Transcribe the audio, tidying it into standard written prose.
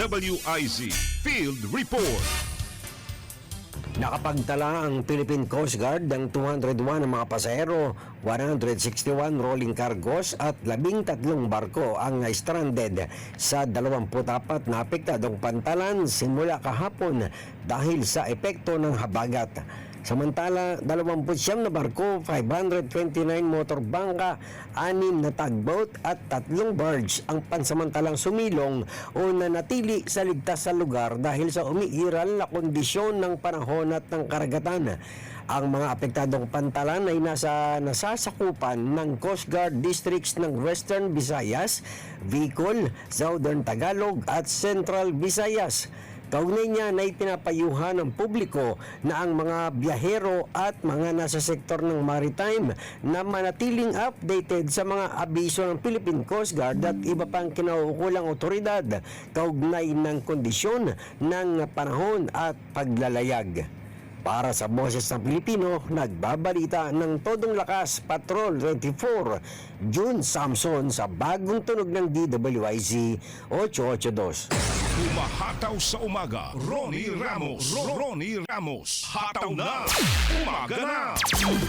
DWIZ Field Report. Nakapagtala ang Philippine Coast Guard ng 201 na mga pasahero, 161 rolling cargos at 13 barko ang stranded sa 24 na apektadong pantalan simula kahapon dahil sa epekto ng habagat. Samantala, 29 na barko, 529 motor bangka, 6 na tugboat at 3 barge ang pansamantalang sumilong o nanatili sa ligtas sa lugar dahil sa umiiral na kondisyon ng panahon at ng karagatan. Ang mga apektadong pantalan ay nasasakupan ng Coast Guard districts ng Western Visayas, Bicol, Southern Tagalog at Central Visayas. Kaugnay niya na ipinapayuhan ng publiko na ang mga biyahero at mga nasa sektor ng maritime na manatiling updated sa mga abiso ng Philippine Coast Guard at iba pang kinauukulang otoridad kaugnay ng kondisyon ng panahon at paglalayag. Para sa Boses ng Pilipino, nagbabalita ng Todong Lakas Patrol 24, June Samson sa bagong tunog ng DWIZ 882. Umahataw sa umaga, Ronnie Ramos. Ronnie Ramos. Hataw na! Umaga na!